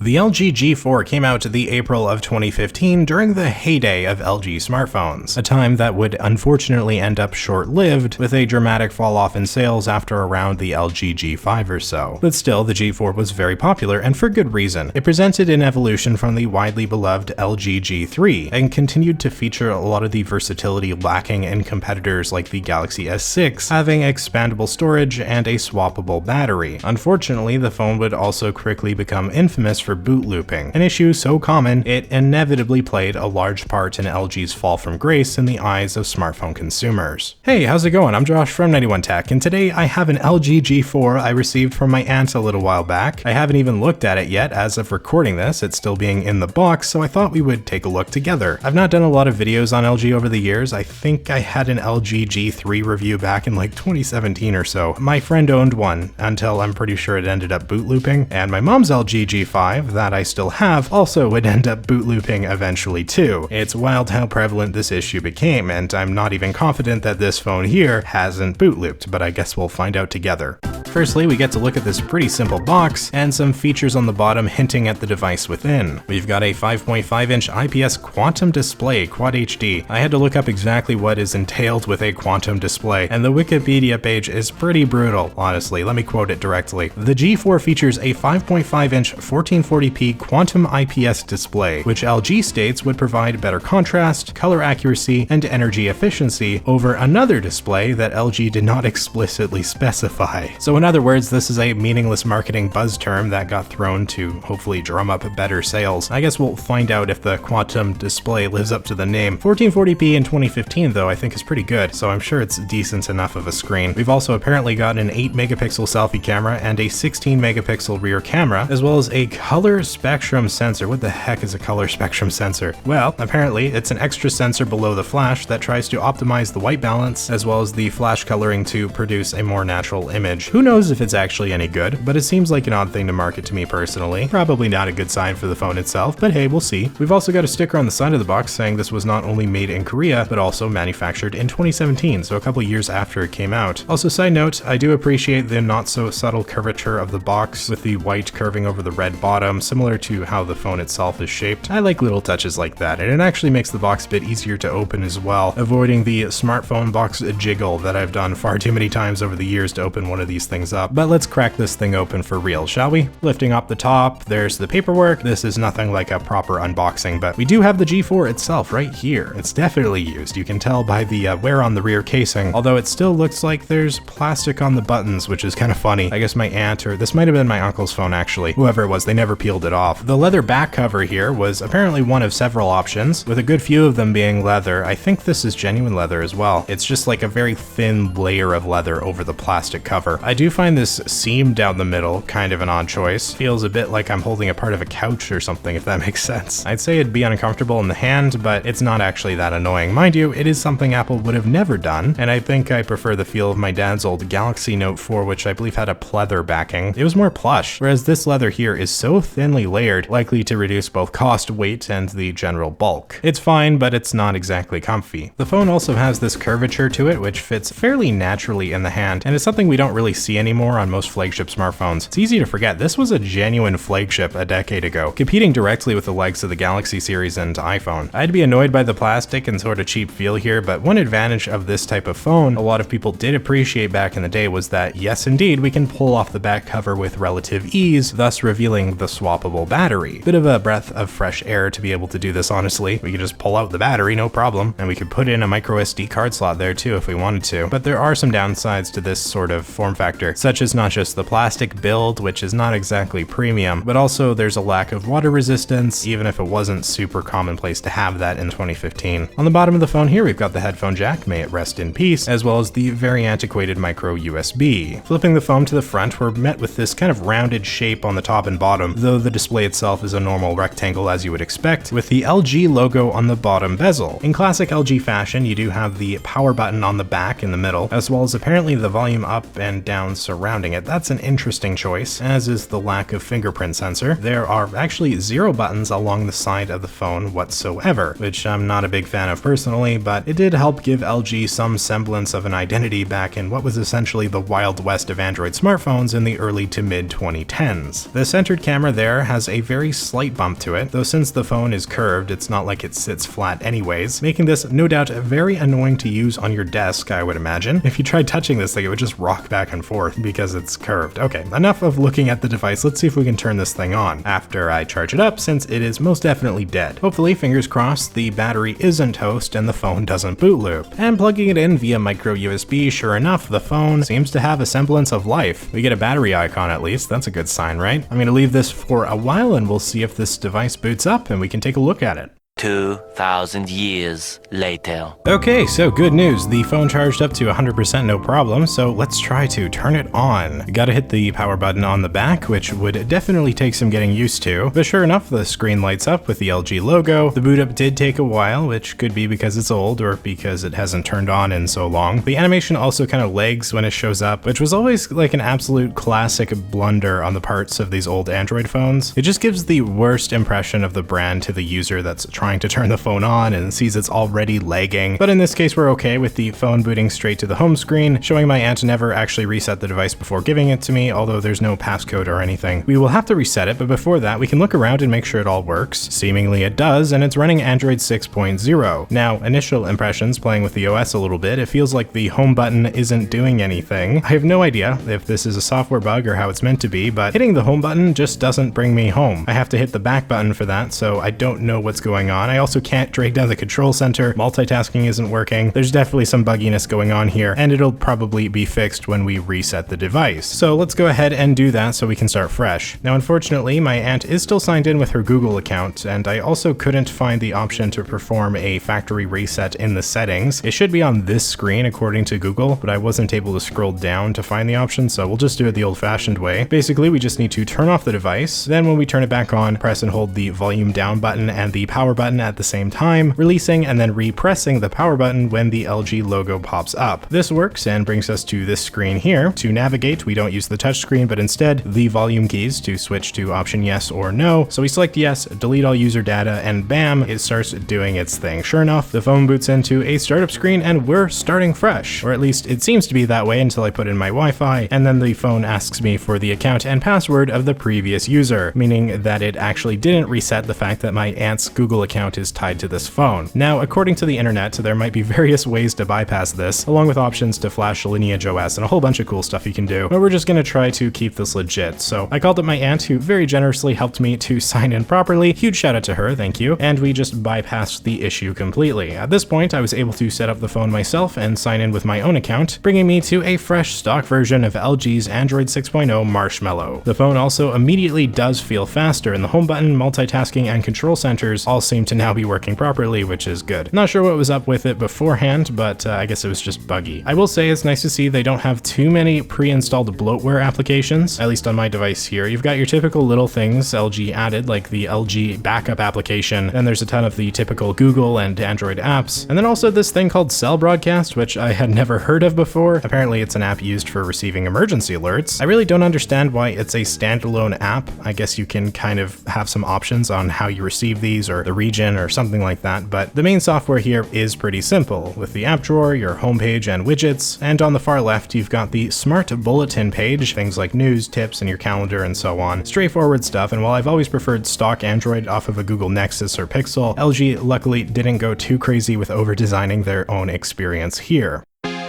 The LG G4 came out the April of 2015 during the heyday of LG smartphones, a time that would unfortunately end up short-lived with a dramatic fall-off in sales after around the LG G5 or so. But still, the G4 was very popular, and for good reason. It presented an evolution from the widely beloved LG G3 and continued to feature a lot of the versatility lacking in competitors like the Galaxy S6, having expandable storage and a swappable battery. Unfortunately, the phone would also quickly become infamous for boot looping, an issue so common it inevitably played a large part in LG's fall from grace in the eyes of smartphone consumers. Hey, how's it going? I'm Josh from 91 Tech, and today I have an LG G4 I received from my aunt a little while back. I haven't even looked at it yet as of recording this, it's still being in the box, so I thought we would take a look together. I've not done a lot of videos on LG over the years. I think I had an LG G3 review back in like 2017 or so. My friend owned one until I'm pretty sure it ended up boot looping, and my mom's LG G5 that I still have also would end up boot looping eventually too. It's wild how prevalent this issue became, and I'm not even confident that this phone here hasn't boot looped, but I guess we'll find out together. Firstly, we get to look at this pretty simple box and some features on the bottom hinting at the device within. We've got a 5.5-inch IPS quantum display, Quad HD. I had to look up exactly what is entailed with a quantum display, and the Wikipedia page is pretty brutal, honestly. Let me quote it directly. The G4 features a 5.5-inch 1440p quantum IPS display, which LG states would provide better contrast, color accuracy, and energy efficiency over another display that LG did not explicitly specify. So in other words, this is a meaningless marketing buzz term that got thrown to hopefully drum up better sales. I guess we'll find out if the quantum display lives up to the name. 1440p in 2015 though I think is pretty good, so I'm sure it's decent enough of a screen. We've also apparently got an 8-megapixel selfie camera and a 16-megapixel rear camera, as well as a color spectrum sensor. What the heck is a color spectrum sensor? Well, apparently it's an extra sensor below the flash that tries to optimize the white balance as well as the flash coloring to produce a more natural image. Who knows if it's actually any good, but it seems like an odd thing to market to me personally. Probably not a good sign for the phone itself, but hey, we'll see. We've also got a sticker on the side of the box saying this was not only made in Korea, but also manufactured in 2017, so a couple years after it came out. Also, side note, I do appreciate the not so subtle curvature of the box with the white curving over the red bottom, similar to how the phone itself is shaped. I like little touches like that, and it actually makes the box a bit easier to open as well, avoiding the smartphone box jiggle that I've done far too many times over the years to open one of these things up. But let's crack this thing open for real, shall we? Lifting up the top, there's the paperwork. This is nothing like a proper unboxing, but we do have the G4 itself right here. It's definitely used. You can tell by the wear on the rear casing, although it still looks like there's plastic on the buttons, which is kind of funny. I guess my aunt, or this might have been my uncle's phone actually, whoever it was, they never peeled it off. The leather back cover here was apparently one of several options, with a good few of them being leather. I think this is genuine leather as well. It's just like a very thin layer of leather over the plastic cover. I do find this seam down the middle kind of an odd choice. Feels a bit like I'm holding a part of a couch or something, if that makes sense. I'd say it'd be uncomfortable in the hand, but it's not actually that annoying. Mind you, it is something Apple would have never done, and I think I prefer the feel of my dad's old Galaxy Note 4, which I believe had a pleather backing. It was more plush, whereas this leather here is so thinly layered, likely to reduce both cost, weight, and the general bulk. It's fine, but it's not exactly comfy. The phone also has this curvature to it, which fits fairly naturally in the hand, and it's something we don't really see anymore on most flagship smartphones. It's easy to forget, this was a genuine flagship a decade ago, competing directly with the likes of the Galaxy series and iPhone. I'd be annoyed by the plastic and sort of cheap feel here, but one advantage of this type of phone a lot of people did appreciate back in the day was that, yes indeed, we can pull off the back cover with relative ease, thus revealing the swappable battery. Bit of a breath of fresh air to be able to do this, honestly. We could just pull out the battery, no problem, and we could put in a micro SD card slot there too if we wanted to. But there are some downsides to this sort of form factor, such as not just the plastic build, which is not exactly premium, but also there's a lack of water resistance, even if it wasn't super commonplace to have that in 2015. On the bottom of the phone here, we've got the headphone jack, may it rest in peace, as well as the very antiquated micro USB. Flipping the phone to the front, we're met with this kind of rounded shape on the top and bottom, though the display itself is a normal rectangle as you would expect, with the LG logo on the bottom bezel. In classic LG fashion, you do have the power button on the back in the middle, as well as apparently the volume up and down surrounding it. That's an interesting choice, as is the lack of fingerprint sensor. There are actually 0 buttons along the side of the phone whatsoever, which I'm not a big fan of personally, but it did help give LG some semblance of an identity back in what was essentially the Wild West of Android smartphones in the early to mid 2010s. The centered camera there has a very slight bump to it, though since the phone is curved, it's not like it sits flat anyways, making this no doubt very annoying to use on your desk, I would imagine. If you tried touching this thing, it would just rock back and forth because it's curved. Okay, enough of looking at the device. Let's see if we can turn this thing on after I charge it up, since it is most definitely dead. Hopefully, fingers crossed, the battery isn't toast and the phone doesn't boot loop. And plugging it in via micro USB, sure enough, the phone seems to have a semblance of life. We get a battery icon at least. That's a good sign, right? I'm gonna leave this for a while and we'll see if this device boots up and we can take a look at it. 2,000 years later. Okay, so good news. The phone charged up to 100% no problem, so let's try to turn it on. You gotta hit the power button on the back, which would definitely take some getting used to, but sure enough, the screen lights up with the LG logo. The boot up did take a while, which could be because it's old or because it hasn't turned on in so long. The animation also kind of lags when it shows up, which was always like an absolute classic blunder on the parts of these old Android phones. It just gives the worst impression of the brand to the user that's trying to turn the phone on and sees it's already lagging. But in this case, we're okay with the phone booting straight to the home screen, showing my aunt never actually reset the device before giving it to me, although there's no passcode or anything. We will have to reset it, but before that, we can look around and make sure it all works. Seemingly it does, and it's running Android 6.0. Now, initial impressions playing with the OS a little bit, it feels like the home button isn't doing anything. I have no idea if this is a software bug or how it's meant to be, but hitting the home button just doesn't bring me home. I have to hit the back button for that, so I don't know what's going on. I also can't drag down the control center. Multitasking isn't working. There's definitely some bugginess going on here, and it'll probably be fixed when we reset the device. So let's go ahead and do that so we can start fresh. Now, unfortunately, my aunt is still signed in with her Google account, and I also couldn't find the option to perform a factory reset in the settings. It should be on this screen according to Google, but I wasn't able to scroll down to find the option, so we'll just do it the old-fashioned way. Basically, we just need to turn off the device. Then when we turn it back on, press and hold the volume down button and the power button at the same time, releasing and then repressing the power button when the LG logo pops up. This works and brings us to this screen here. To navigate, we don't use the touch screen, but instead the volume keys to switch to option yes or no. So we select yes, delete all user data, and bam, it starts doing its thing. Sure enough, the phone boots into a startup screen and we're starting fresh, or at least it seems to be that way until I put in my Wi-Fi, and then the phone asks me for the account and password of the previous user, meaning that it actually didn't reset the fact that my aunt's Google account is tied to this phone. Now, according to the internet, there might be various ways to bypass this, along with options to flash Lineage OS and a whole bunch of cool stuff you can do, but we're just gonna try to keep this legit. So I called up my aunt, who very generously helped me to sign in properly. Huge shout out to her, thank you. And we just bypassed the issue completely. At this point, I was able to set up the phone myself and sign in with my own account, bringing me to a fresh stock version of LG's Android 6.0 Marshmallow. The phone also immediately does feel faster, and the home button, multitasking, and control centers all seem to now be working properly, which is good. Not sure what was up with it beforehand, but I guess it was just buggy. I will say it's nice to see they don't have too many pre-installed bloatware applications, at least on my device here. You've got your typical little things LG added, like the LG backup application, and there's a ton of the typical Google and Android apps, and then also this thing called Cell Broadcast, which I had never heard of before. Apparently it's an app used for receiving emergency alerts. I really don't understand why it's a standalone app. I guess you can kind of have some options on how you receive these or the region or something like that, but the main software here is pretty simple, with the app drawer, your homepage, and widgets, and on the far left you've got the smart bulletin page, things like news, tips, and your calendar, and so on. Straightforward stuff, and while I've always preferred stock Android off of a Google Nexus or Pixel, LG luckily didn't go too crazy with over-designing their own experience here.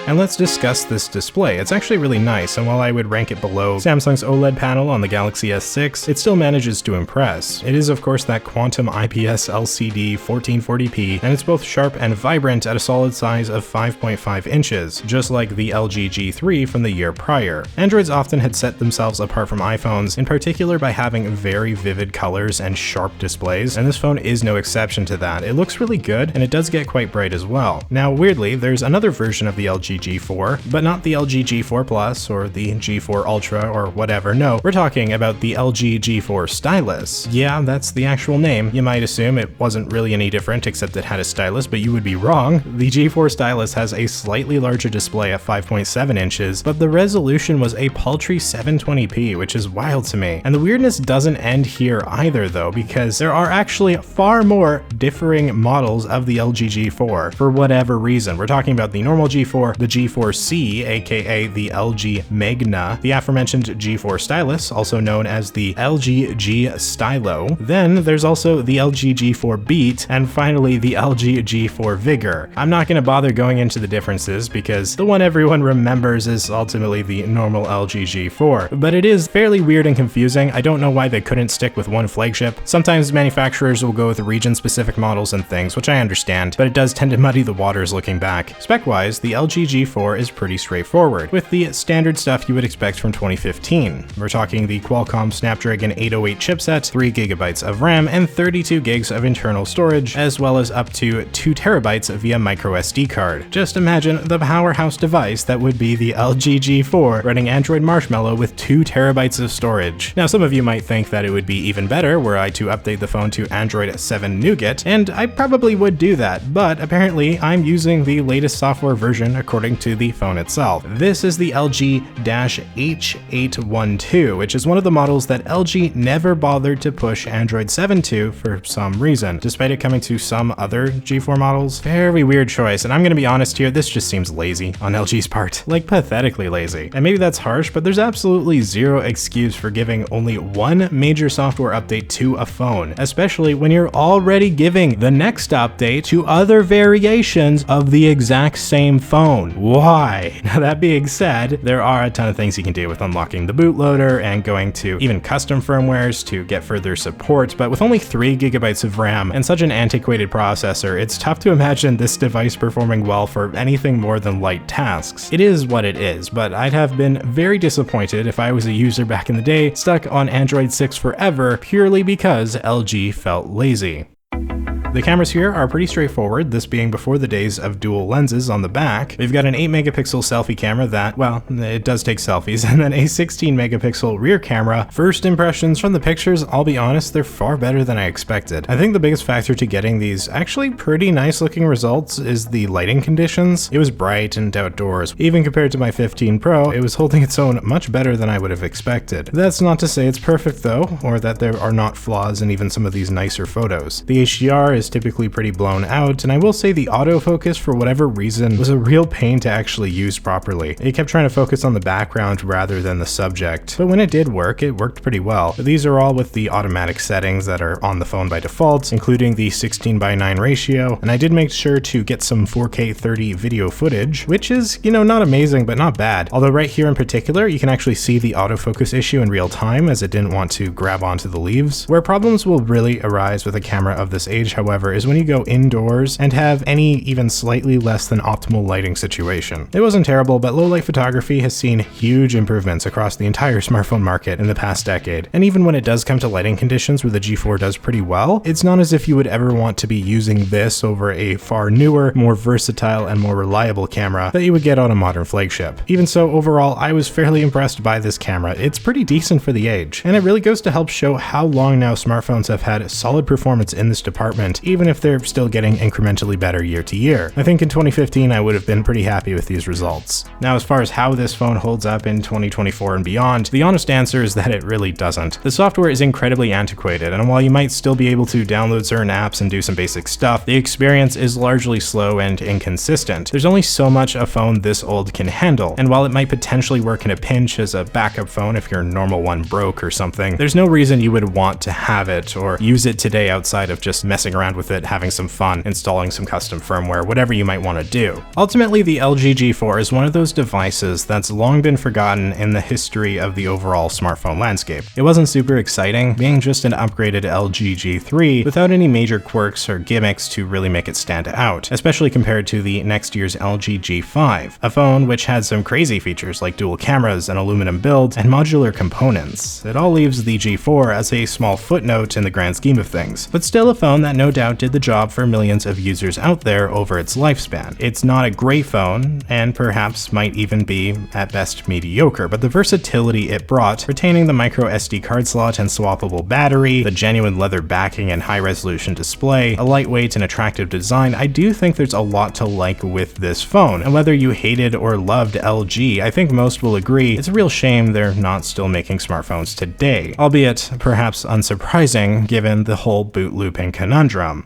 And let's discuss this display. It's actually really nice, and while I would rank it below Samsung's OLED panel on the Galaxy S6, it still manages to impress. It is of course that quantum IPS LCD 1440p, and it's both sharp and vibrant at a solid size of 5.5 inches, just like the LG G3 from the year prior. Androids often had set themselves apart from iPhones, in particular by having very vivid colors and sharp displays, and this phone is no exception to that. It looks really good, and it does get quite bright as well. Now, weirdly, there's another version of the LG G4, but not the LG G4 Plus or the G4 Ultra or whatever. No, we're talking about the LG G4 Stylus. Yeah, that's the actual name. You might assume it wasn't really any different except it had a stylus, but you would be wrong. The G4 Stylus has a slightly larger display at 5.7 inches, but the resolution was a paltry 720p, which is wild to me. And the weirdness doesn't end here either though, because there are actually far more differing models of the LG G4 for whatever reason. We're talking about the normal G4, the the G4C, aka the LG Magna, the aforementioned G4 Stylus, also known as the LG G Stylo. Then there's also the LG G4 Beat, and finally the LG G4 Vigor. I'm not going to bother going into the differences because the one everyone remembers is ultimately the normal LG G4, but it is fairly weird and confusing. I don't know why they couldn't stick with one flagship. Sometimes manufacturers will go with region-specific models and things, which I understand, but it does tend to muddy the waters looking back. Spec-wise, the LG G4 is pretty straightforward, with the standard stuff you would expect from 2015. We're talking the Qualcomm Snapdragon 808 chipset, 3GB of RAM, and 32 gigs of internal storage, as well as up to 2 terabytes via microSD card. Just imagine the powerhouse device that would be the LG G4 running Android Marshmallow with 2 terabytes of storage. Now, some of you might think that it would be even better were I to update the phone to Android 7 Nougat, and I probably would do that, but apparently I'm using the latest software version according to the phone itself. This is the LG-H812, which is one of the models that LG never bothered to push Android 7 to for some reason, despite it coming to some other G4 models. Very weird choice, and I'm gonna be honest here, this just seems lazy on LG's part. Like, pathetically lazy. And maybe that's harsh, but there's absolutely zero excuse for giving only one major software update to a phone, especially when you're already giving the next update to other variations of the exact same phone. Why? Now, that being said, there are a ton of things you can do with unlocking the bootloader and going to even custom firmwares to get further support, but with only 3GB of RAM and such an antiquated processor, it's tough to imagine this device performing well for anything more than light tasks. It is what it is, but I'd have been very disappointed if I was a user back in the day stuck on Android 6 forever purely because LG felt lazy. The cameras here are pretty straightforward, this being before the days of dual lenses on the back. We've got an 8-megapixel selfie camera that, well, it does take selfies, and then a 16-megapixel rear camera. First impressions from the pictures, I'll be honest, they're far better than I expected. I think the biggest factor to getting these actually pretty nice looking results is the lighting conditions. It was bright and outdoors. Even compared to my 15 Pro, it was holding its own much better than I would have expected. That's not to say it's perfect though, or that there are not flaws in even some of these nicer photos. The HDR is typically pretty blown out, and I will say the autofocus, for whatever reason, was a real pain to actually use properly. It kept trying to focus on the background rather than the subject, but when it did work, it worked pretty well. These are all with the automatic settings that are on the phone by default, including the 16:9 ratio, and I did make sure to get some 4K 30 video footage, which is, you know, not amazing, but not bad. Although right here in particular, you can actually see the autofocus issue in real time, as it didn't want to grab onto the leaves. Where problems will really arise with a camera of this age, however, is when you go indoors and have any even slightly less than optimal lighting situation. It wasn't terrible, but low light photography has seen huge improvements across the entire smartphone market in the past decade. And even when it does come to lighting conditions where the G4 does pretty well, it's not as if you would ever want to be using this over a far newer, more versatile, and more reliable camera that you would get on a modern flagship. Even so, overall, I was fairly impressed by this camera. It's pretty decent for the age, and it really goes to help show how long now smartphones have had solid performance in this department, even if they're still getting incrementally better year to year. I think in 2015 I would have been pretty happy with these results. Now, as far as how this phone holds up in 2024 and beyond, the honest answer is that it really doesn't. The software is incredibly antiquated, and while you might still be able to download certain apps and do some basic stuff, the experience is largely slow and inconsistent. There's only so much a phone this old can handle, and while it might potentially work in a pinch as a backup phone if your normal one broke or something, there's no reason you would want to have it or use it today outside of just messing around with it, having some fun, installing some custom firmware, whatever you might want to do. Ultimately, the LG G4 is one of those devices that's long been forgotten in the history of the overall smartphone landscape. It wasn't super exciting, being just an upgraded LG G3 without any major quirks or gimmicks to really make it stand out, especially compared to the next year's LG G5, a phone which had some crazy features like dual cameras, an aluminum build, and modular components. It all leaves the G4 as a small footnote in the grand scheme of things, but still a phone that no doubt did the job for millions of users out there over its lifespan. It's not a great phone, and perhaps might even be, at best, mediocre, but the versatility it brought, retaining the micro SD card slot and swappable battery, the genuine leather backing and high-resolution display, a lightweight and attractive design, I do think there's a lot to like with this phone. And whether you hated or loved LG, I think most will agree it's a real shame they're not still making smartphones today, albeit perhaps unsurprising given the whole boot looping conundrum.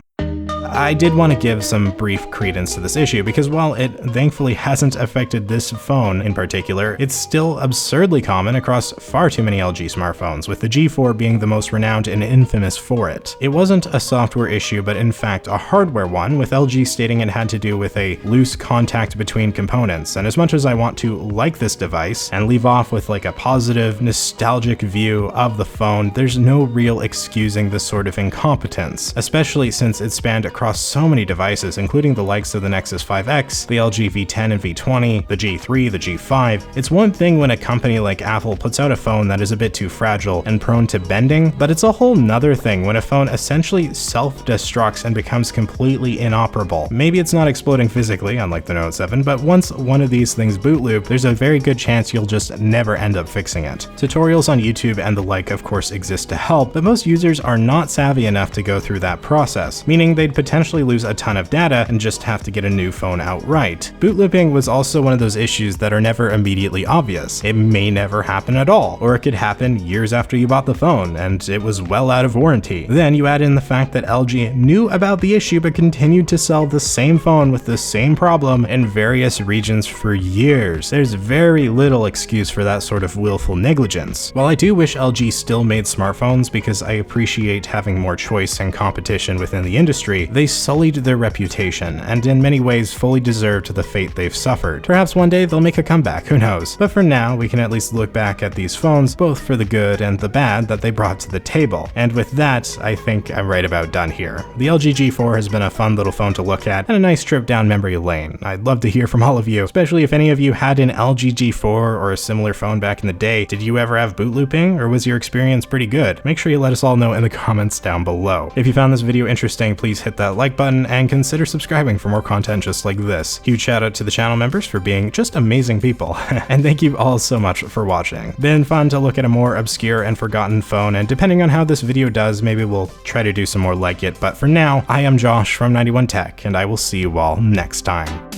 I did want to give some brief credence to this issue because while it thankfully hasn't affected this phone in particular, it's still absurdly common across far too many LG smartphones, with the G4 being the most renowned and infamous for it. It wasn't a software issue, but in fact a hardware one, with LG stating it had to do with a loose contact between components. And as much as I want to like this device and leave off with like a positive, nostalgic view of the phone, there's no real excusing this sort of incompetence, especially since it spanned across so many devices, including the likes of the Nexus 5X, the LG V10 and V20, the G3, the G5. It's one thing when a company like Apple puts out a phone that is a bit too fragile and prone to bending, but it's a whole nother thing when a phone essentially self-destructs and becomes completely inoperable. Maybe it's not exploding physically, unlike the Note 7, but once one of these things boot loop, there's a very good chance you'll just never end up fixing it. Tutorials on YouTube and the like of course exist to help, but most users are not savvy enough to go through that process, meaning they'd potentially lose a ton of data and just have to get a new phone outright. Boot looping was also one of those issues that are never immediately obvious. It may never happen at all, or it could happen years after you bought the phone and it was well out of warranty. Then you add in the fact that LG knew about the issue but continued to sell the same phone with the same problem in various regions for years. There's very little excuse for that sort of willful negligence. While I do wish LG still made smartphones because I appreciate having more choice and competition within the industry, they sullied their reputation and in many ways fully deserved the fate they've suffered. Perhaps one day they'll make a comeback, who knows? But for now, we can at least look back at these phones, both for the good and the bad that they brought to the table. And with that, I think I'm right about done here. The LG G4 has been a fun little phone to look at and a nice trip down memory lane. I'd love to hear from all of you, especially if any of you had an LG G4 or a similar phone back in the day. Did you ever have boot looping, or was your experience pretty good? Make sure you let us all know in the comments down below. If you found this video interesting, please hit that like button and consider subscribing for more content just like this. Huge shout out to the channel members for being just amazing people. And thank you all so much for watching. Been fun to look at a more obscure and forgotten phone, and depending on how this video does, maybe we'll try to do some more like it. But for now, I am Josh from 91 Tech, and I will see you all next time.